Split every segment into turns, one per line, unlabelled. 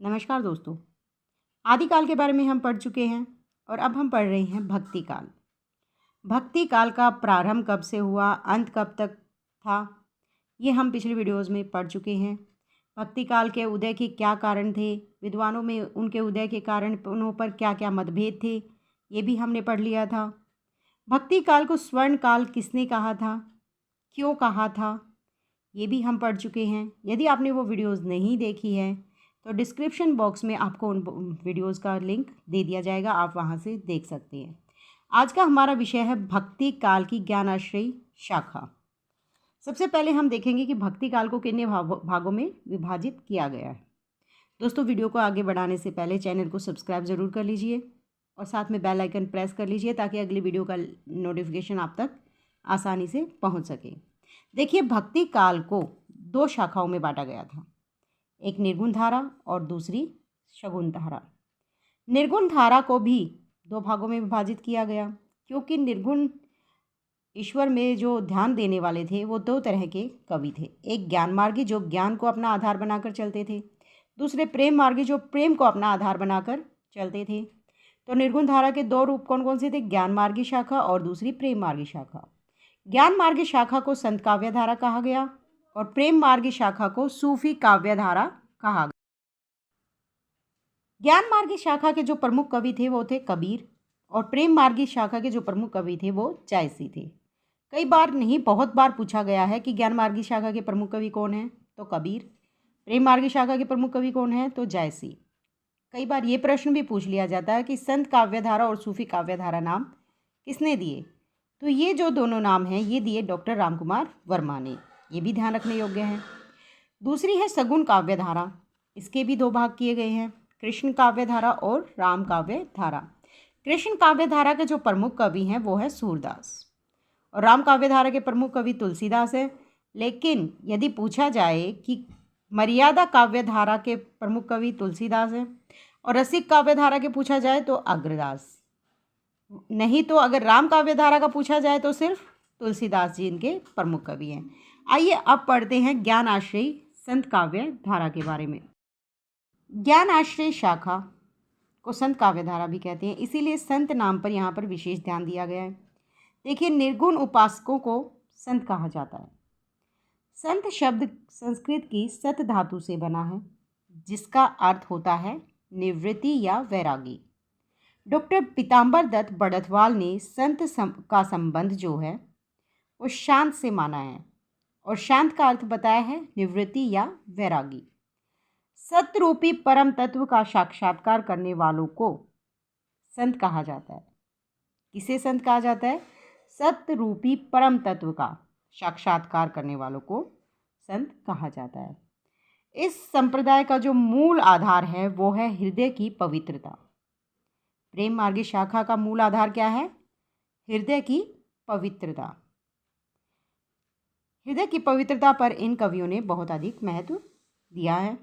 नमस्कार दोस्तों। आदिकाल के बारे में हम पढ़ चुके हैं और अब हम पढ़ रहे हैं भक्ति काल। भक्ति काल का प्रारंभ कब से हुआ, अंत कब तक था, ये हम पिछले वीडियोस में पढ़ चुके हैं। भक्ति काल के उदय के क्या कारण थे, विद्वानों में उनके उदय के कारणों पर क्या क्या मतभेद थे, ये भी हमने पढ़ लिया था। भक्ति काल को स्वर्ण काल किसने कहा था, क्यों कहा था, ये भी हम पढ़ चुके हैं। यदि आपने वो वीडियोस नहीं देखी है तो डिस्क्रिप्शन बॉक्स में आपको उन वीडियोस का लिंक दे दिया जाएगा, आप वहाँ से देख सकते हैं। आज का हमारा विषय है भक्ति काल की ज्ञानाश्रयी शाखा। सबसे पहले हम देखेंगे कि भक्ति काल को कितने भागों में विभाजित किया गया है। दोस्तों, वीडियो को आगे बढ़ाने से पहले चैनल को सब्सक्राइब ज़रूर कर लीजिए और साथ में बेल आइकन प्रेस कर लीजिए ताकि अगली वीडियो का नोटिफिकेशन आप तक आसानी से पहुँच सके। देखिए, भक्ति काल को दो शाखाओं में बांटा गया था, एक निर्गुण धारा और दूसरी शगुन धारा। निर्गुण धारा को भी दो भागों में विभाजित किया गया क्योंकि निर्गुण ईश्वर में जो ध्यान देने वाले थे वो दो तरह के कवि थे। एक ज्ञान मार्गी जो ज्ञान को अपना आधार बनाकर चलते थे, दूसरे प्रेम मार्गी जो प्रेम को अपना आधार बनाकर चलते थे। तो निर्गुण धारा के दो रूप कौन कौन से थे, ज्ञान मार्गी शाखा और दूसरी प्रेम मार्गी शाखा। ज्ञान मार्गी शाखा को संत काव्य धारा कहा गया और प्रेम मार्गी शाखा को सूफी काव्य धारा कहा गया। ज्ञान मार्गी शाखा के जो प्रमुख कवि थे वो थे कबीर और प्रेम मार्गी शाखा के जो प्रमुख कवि थे वो जायसी थे। कई बार नहीं, बहुत बार पूछा गया है कि ज्ञान मार्गी शाखा के प्रमुख कवि कौन हैं, तो कबीर। प्रेम मार्गी शाखा के प्रमुख कवि कौन हैं, तो जायसी। कई बार ये प्रश्न भी पूछ लिया जाता है कि संत काव्य धारा और सूफी काव्य धारा नाम किसने दिए, तो ये जो दोनों नाम हैं ये दिए डॉक्टर रामकुमार वर्मा ने। ये भी ध्यान रखने योग्य है। दूसरी है सगुण काव्य धारा। इसके भी दो भाग किए गए हैं, कृष्ण काव्य धारा और राम काव्य धारा। कृष्ण काव्य धारा के जो प्रमुख कवि हैं वो है सूरदास और राम काव्य धारा के प्रमुख कवि तुलसीदास है। लेकिन यदि पूछा जाए कि मर्यादा काव्य धारा के प्रमुख कवि तुलसीदास हैं और रसिक काव्य धारा के पूछा जाए तो अग्रदास, नहीं तो अगर राम काव्य धारा का पूछा जाए तो सिर्फ तुलसीदास जी इनके प्रमुख कवि हैं। आइए अब पढ़ते हैं ज्ञान आश्रयी संत काव्य धारा के बारे में। ज्ञान आश्रयी शाखा को संत काव्य धारा भी कहते हैं, इसीलिए संत नाम पर यहाँ पर विशेष ध्यान दिया गया है। देखिए, निर्गुण उपासकों को संत कहा जाता है। संत शब्द संस्कृत की सत धातु से बना है जिसका अर्थ होता है निवृत्ति या वैरागी। डॉक्टर पीताम्बर दत्त बड़थवाल ने संत का संबंध जो है वो शांत से माना है और शांत का अर्थ बताया है निवृत्ति या वैरागी। सतरूपी परम तत्व का साक्षात्कार करने वालों को संत कहा जाता है। किसे संत कहा जाता है? सतरूपी परम तत्व का साक्षात्कार करने वालों को संत कहा जाता है। इस संप्रदाय का जो मूल आधार है वो है हृदय की पवित्रता। प्रेम मार्गी शाखा का मूल आधार क्या है? हृदय की पवित्रता। हृदय की पवित्रता पर इन कवियों ने बहुत अधिक महत्व दिया है।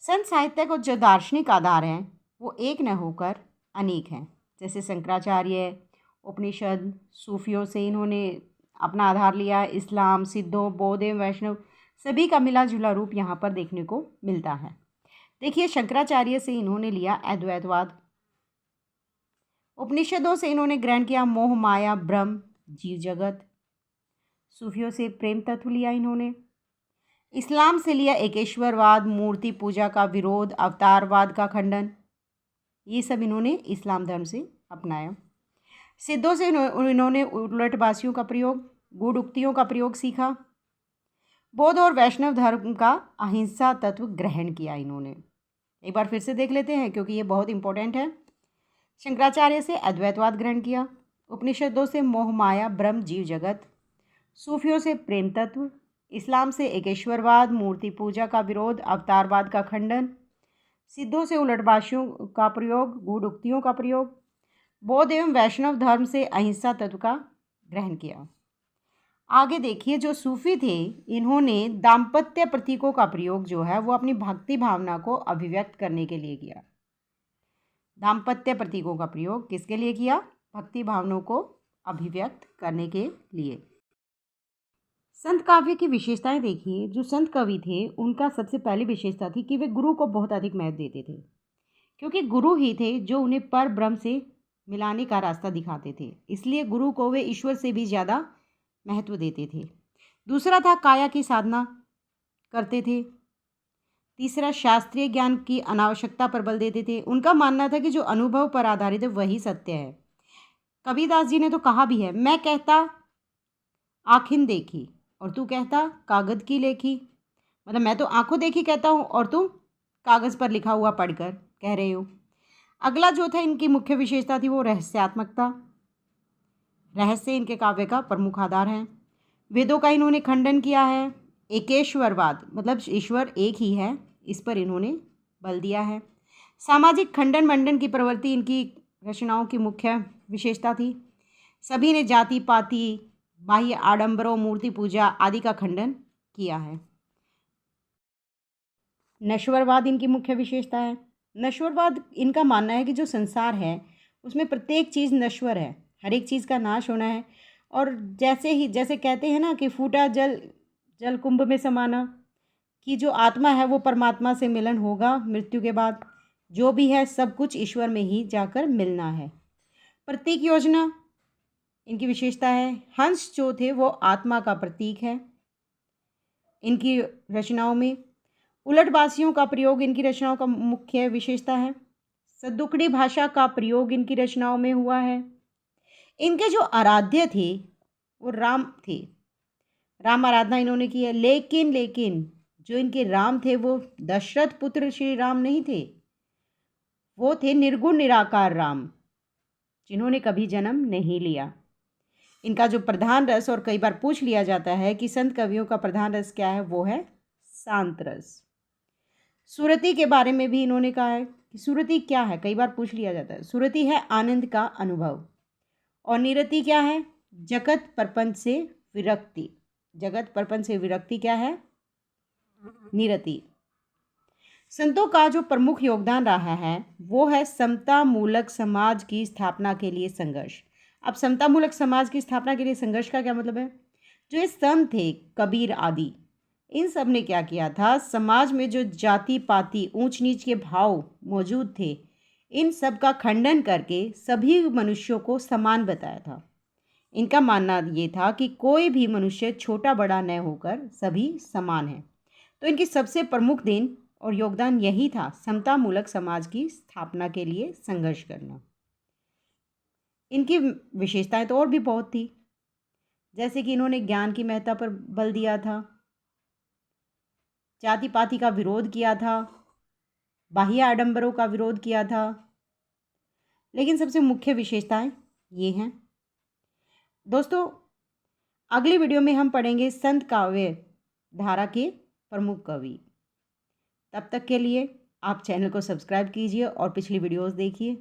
संत साहित्य को जो दार्शनिक आधार हैं वो एक न होकर अनेक हैं। जैसे शंकराचार्य, उपनिषद, सूफियों से इन्होंने अपना आधार लिया। इस्लाम, सिद्धों, बौद्ध एवं वैष्णव सभी का मिला जुला रूप यहाँ पर देखने को मिलता है। देखिए, शंकराचार्य से इन्होंने लिया अद्वैतवाद, उपनिषदों से इन्होंने ग्रहण किया मोह माया ब्रह्म जीव जगत, सूफियों से प्रेम तत्व लिया इन्होंने, इस्लाम से लिया एकेश्वरवाद, मूर्ति पूजा का विरोध, अवतारवाद का खंडन, ये सब इन्होंने इस्लाम धर्म से अपनाया। सिद्धों से इन्होंने उलटबासियों का प्रयोग, गूढ़ उक्तियों का प्रयोग सीखा। बौद्ध और वैष्णव धर्म का अहिंसा तत्व ग्रहण किया इन्होंने। एक बार फिर से देख लेते हैं क्योंकि ये बहुत इंपॉर्टेंट है। शंकराचार्य से अद्वैतवाद ग्रहण किया, उपनिषदों से मोह माया ब्रह्म जीव जगत, सूफियों से प्रेम तत्व, इस्लाम से एकेश्वरवाद, मूर्ति पूजा का विरोध, अवतारवाद का खंडन, सिद्धों से उलटबाशियों का प्रयोग, गूढ़ उक्तियों का प्रयोग, बौद्ध एवं वैष्णव धर्म से अहिंसा तत्व का ग्रहण किया। आगे देखिए, जो सूफी थे इन्होंने दाम्पत्य प्रतीकों का प्रयोग जो है वो अपनी भक्ति भावना को अभिव्यक्त करने के लिए किया। दाम्पत्य प्रतीकों का प्रयोग किसके लिए किया? भक्ति भावनाओं को अभिव्यक्त करने के लिए। संत काव्य की विशेषताएं देखिए। जो संत कवि थे उनका सबसे पहली विशेषता थी कि वे गुरु को बहुत अधिक महत्व देते थे, क्योंकि गुरु ही थे जो उन्हें पर ब्रह्म से मिलाने का रास्ता दिखाते थे। इसलिए गुरु को वे ईश्वर से भी ज़्यादा महत्व देते थे। दूसरा था काया की साधना करते थे। तीसरा शास्त्रीय ज्ञान की अनावश्यकता पर बल देते थे। उनका मानना था कि जो अनुभव पर आधारित है वही सत्य है। कबीरदास जी ने तो कहा भी है, मैं कहता आँखिन देखी और तू कहता कागज की लेखी। मतलब मैं तो आंखों देखी कहता हूँ और तुम कागज़ पर लिखा हुआ पढ़कर कह रहे हो। अगला जो था इनकी मुख्य विशेषता थी वो रहस्यात्मकता। रहस्य इनके काव्य का प्रमुख आधार है। वेदों का इन्होंने खंडन किया है। एकेश्वरवाद मतलब ईश्वर एक ही है, इस पर इन्होंने बल दिया है। सामाजिक खंडन मंडन की प्रवृत्ति इनकी रचनाओं की मुख्य विशेषता थी। सभी ने जाति पाति बाह्य आडंबरों मूर्ति पूजा आदि का खंडन किया है। नश्वरवाद इनकी मुख्य विशेषता है। नश्वरवाद इनका मानना है कि जो संसार है उसमें प्रत्येक चीज़ नश्वर है, हर एक चीज़ का नाश होना है। और जैसे कहते हैं ना कि फूटा जल जल कुंभ में समाना, कि जो आत्मा है वो परमात्मा से मिलन होगा मृत्यु के बाद। जो भी है सब कुछ ईश्वर में ही जाकर मिलना है। प्रतीक योजना इनकी विशेषता है। हंस जो थे वो आत्मा का प्रतीक है इनकी रचनाओं में। उलटबासियों का प्रयोग इनकी रचनाओं का मुख्य विशेषता है। सद्दुकड़ी भाषा का प्रयोग इनकी रचनाओं में हुआ है। इनके जो आराध्य थे वो राम थे, राम आराधना इन्होंने की है। लेकिन जो इनके राम थे वो दशरथ पुत्र श्री राम नहीं थे, वो थे निर्गुण निराकार राम, जिन्होंने कभी जन्म नहीं लिया। इनका जो प्रधान रस, और कई बार पूछ लिया जाता है कि संत कवियों का प्रधान रस क्या है, वो है शांत रस। सुरति के बारे में भी इन्होंने कहा है कि सुरति क्या है, कई बार पूछ लिया जाता है। सुरति है आनंद का अनुभव। और निरति क्या है? जगत प्रपंच से विरक्ति। जगत प्रपंच से विरक्ति क्या है? निरति। संतों का जो प्रमुख योगदान रहा है वो है समता मूलक समाज की स्थापना के लिए संघर्ष। अब समता मूलक समाज की स्थापना के लिए संघर्ष का क्या मतलब है? जो ये संत थे कबीर आदि, इन सब ने क्या किया था, समाज में जो जाति पाति ऊंच नीच के भाव मौजूद थे इन सब का खंडन करके सभी मनुष्यों को समान बताया था। इनका मानना ये था कि कोई भी मनुष्य छोटा बड़ा न होकर सभी समान है। तो इनकी सबसे प्रमुख देन और योगदान यही था, समतामूलक समाज की स्थापना के लिए संघर्ष करना। इनकी विशेषताएं तो और भी बहुत थी, जैसे कि इन्होंने ज्ञान की महत्ता पर बल दिया था, जाति पाति का विरोध किया था, बाह्य आडंबरों का विरोध किया था। लेकिन सबसे मुख्य विशेषताएं ये हैं। दोस्तों, अगली वीडियो में हम पढ़ेंगे संत काव्य धारा के प्रमुख कवि। तब तक के लिए आप चैनल को सब्सक्राइब कीजिए और पिछली वीडियोस देखिए,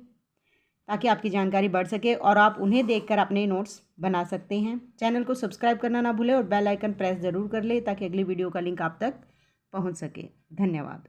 ताकि आपकी जानकारी बढ़ सके और आप उन्हें देखकर अपने नोट्स बना सकते हैं। चैनल को सब्सक्राइब करना ना भूलें और बेल आइकन प्रेस ज़रूर कर लें, ताकि अगली वीडियो का लिंक आप तक पहुंच सके। धन्यवाद।